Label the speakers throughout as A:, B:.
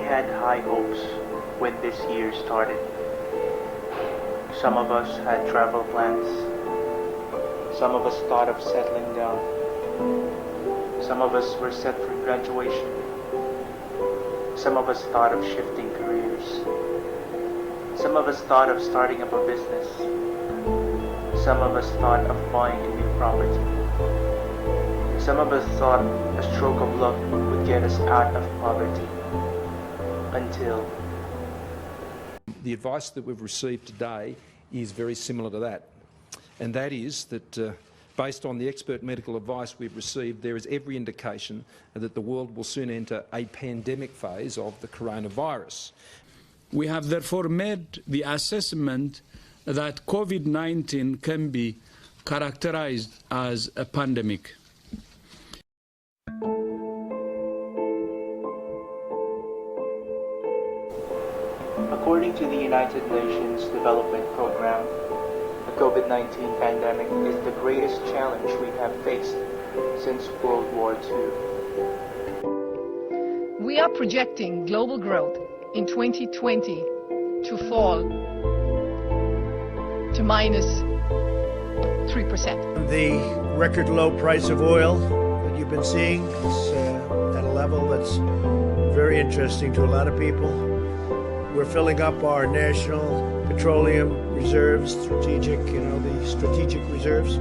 A: had high hopes when this year started. Some of us had travel plans. Some of us thought of settling down. Some of us were set for graduation. Some of us thought of shifting careers. Some of us thought of starting up a business. Some of us thought of buying a new property. Some of us thought a stroke of luck would get us out of poverty. Until
B: the advice that we've received today is very similar to that. And that is that based on the expert medical advice we've received, there is every indication that the world will soon enter a pandemic phase of the coronavirus.
C: We have therefore made the assessment that COVID-19 can be characterized as a pandemic.
A: according to the United Nations Development Program, the COVID-19 pandemic is the greatest challenge we have faced since World War II.
D: We are projecting global growth in 2020 to fall to minus 3%.
E: The record low price of oil that you've been seeing is at a level that's very interesting to a lot of people. We're filling up our national petroleum reserves, the strategic reserves.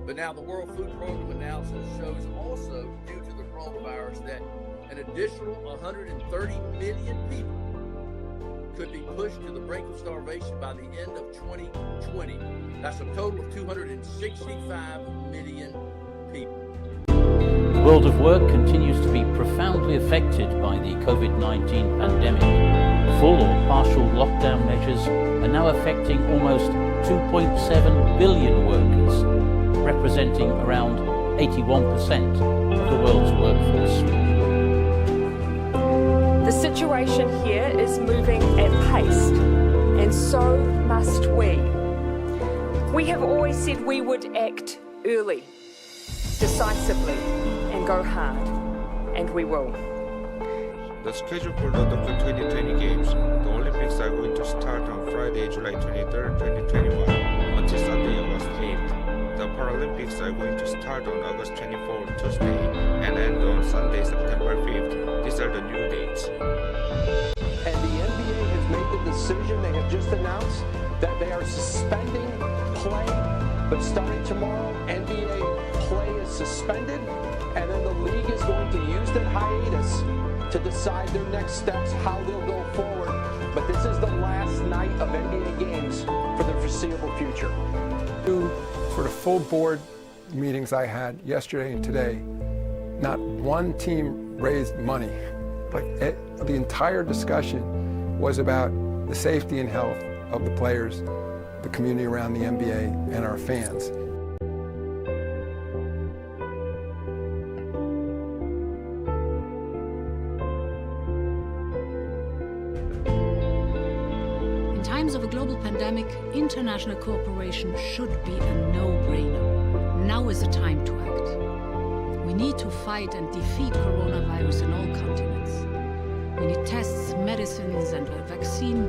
F: But now the World Food Program analysis shows also, due to the coronavirus, that an additional 130 million people could be pushed to the brink of starvation by the end of 2020. That's a total of 265 million people.
G: The world of work continues to be profoundly affected by the COVID-19 pandemic. Full or partial lockdown measures are now affecting almost 2.7 billion workers, representing around 81% of the world's workforce.
H: The situation here is moving at pace, and so must we. We have always said we would act early, decisively, and go hard, and we will.
I: The schedule for the 2020 Games, the Olympics are going to start on Friday, July 23rd, 2021 until Sunday, August 8th. The Paralympics are going to start on August 24th, Tuesday, and end on Sunday, September 5th. These are the new dates.
J: And the NBA has made the decision, they have just announced that they are suspending play, but starting tomorrow, NBA play is suspended, and then the league is going to use that hiatus to decide their next steps, how they'll go forward. But this is the last night of NBA games for the foreseeable future.
K: Two sort of full board meetings I had yesterday and today, not one team raised money. The entire discussion was about the safety and health of the players, the community around the NBA, and our fans.
L: In times of a global pandemic, international cooperation should be a no-brainer. Now is the time to act. We need to fight and defeat coronavirus in all continents. We need tests, medicines, and a vaccine,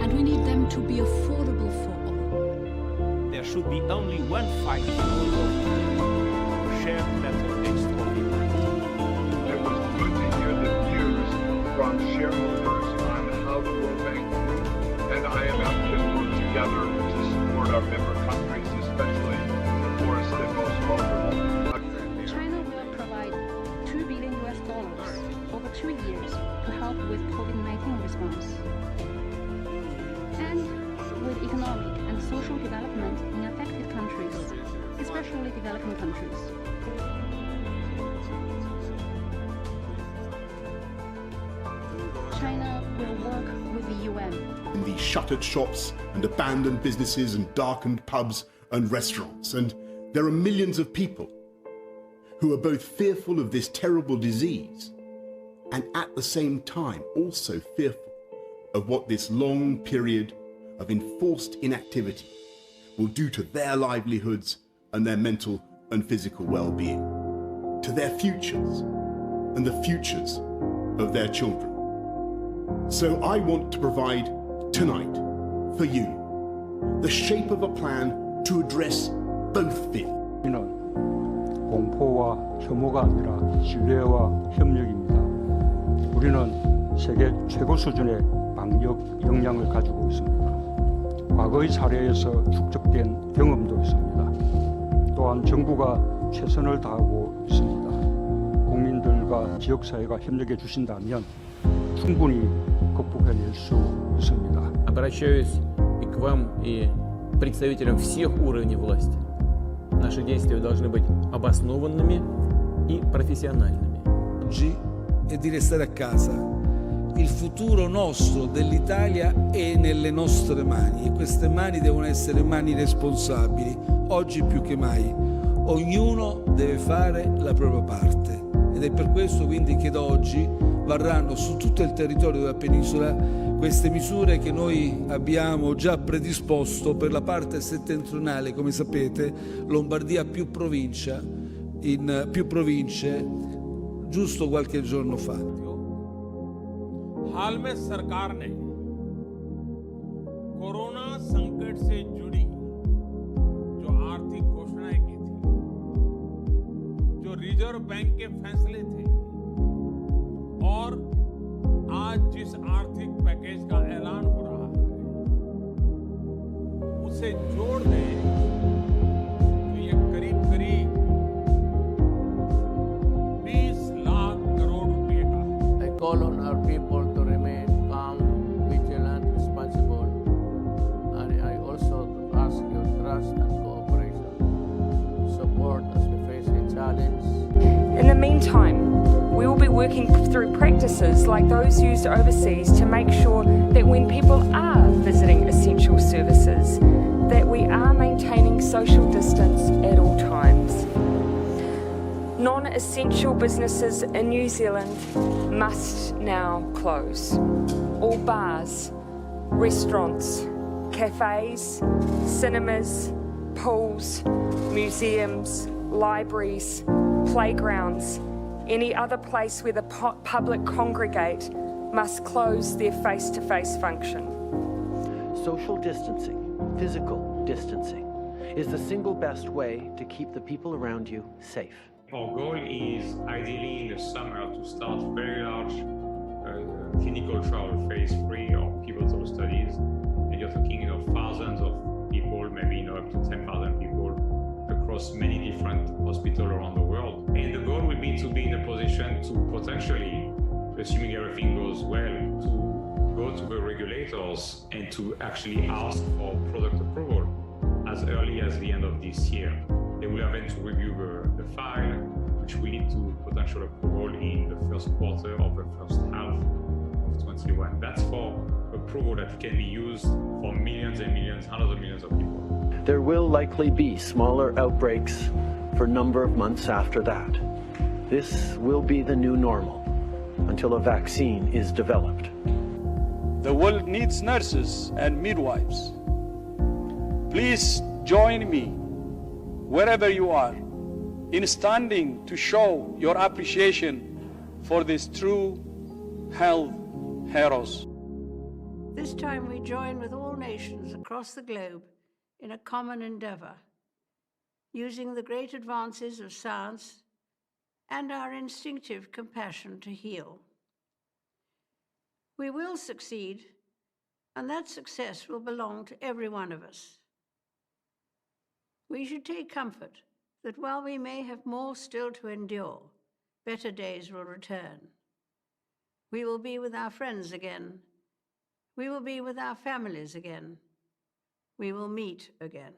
L: and we need them to be affordable for all.
M: There should be only one fight in all of shared battle against COVID-19.
N: It was good to hear the views from shareholders on how to go back, and IMF can work together to support our member countries, especially the poorest and most vulnerable.
O: China will provide $2 billion over 2 years to help with COVID-19 response, and with economic and social development in affected countries, especially developing countries. China will work with the UN.
P: In the shuttered shops and abandoned businesses and darkened pubs and restaurants, and there are millions of people who are both fearful of this terrible disease and at the same time also fearful of what this long period of enforced inactivity will do to their livelihoods and their mental and physical well-being, to their futures and the futures of their children. So I want to provide tonight, for you, the shape of a plan to address both fears.
Q: 공포와 혐오가 아니라 신뢰와 협력입니다. 우리는 세계 최고 수준의 방역 역량을 가지고 있습니다. 과거의 사례에서 축적된 경험도 있습니다. 또한 정부가 최선을 다하고 있습니다. 국민들과 지역사회가 협력해 주신다면 충분히 극복해낼 수 있습니다.
R: Обращаюсь и к вам, и представителям всех уровней власти. Наши действия должны быть обоснованными и профессиональными.
S: Oggi è di restare a casa. Il futuro nostro dell'Italia è nelle nostre mani e queste mani devono essere mani responsabili, oggi più che mai. Ognuno deve fare la propria parte ed è per questo quindi che da oggi varranno su tutto il territorio della penisola queste misure che noi abbiamo già predisposto per la parte settentrionale, come sapete, Lombardia più provincia, in più province, giusto qualche giorno fa.
M: हाल में सरकार ने corona संकट से जुड़ी जो आर्थिक घोषणाएं की थी, जो रिजर्व बैंक के फैसले थे और आज जिस आर्थिक पैकेज का ऐलान हो रहा है उसे जोड़ दें तो ये करीब 20 लाख करोड़ रुपए का है।
F: I call on our people to remain calm, vigilant, responsible, and I also ask your trust and cooperation, support as we face a challenge.
H: In the meantime, we will be working through practices like those used overseas to make sure that when people are visiting essential services, that we are maintaining social distance at all times. Non-essential businesses in New Zealand must now close. All bars, restaurants, cafes, cinemas, pools, museums, libraries, playgrounds, any other place where the public congregate must close their face-to-face function.
T: Social distancing, physical distancing, is the single best way to keep the people around you safe.
I: Our goal is ideally in the summer to start very large clinical trial phase 3 or pivotal studies. And you're talking thousands of people, maybe up to 10,000 people across many different hospitals around the world. And the goal will be to be in a position to potentially, assuming everything goes well, to go to the regulators and to actually ask for product approval as early as the end of this year. They will have then to review the file, which will lead to potential approval in the first quarter of the first half of 21. That's for approval that can be used for millions and millions, hundreds of millions of people.
T: There will likely be smaller outbreaks for a number of months after that. This will be the new normal until a vaccine is developed.
U: The world needs nurses and midwives. Please join me, wherever you are, in standing to show your appreciation for these true health heroes.
V: This time we join with all nations across the globe in a common endeavor, using the great advances of science and our instinctive compassion to heal. We will succeed, and that success will belong to every one of us. We should take comfort that while we may have more still to endure, better days will return. We will be with our friends again. We will be with our families again. We will meet again.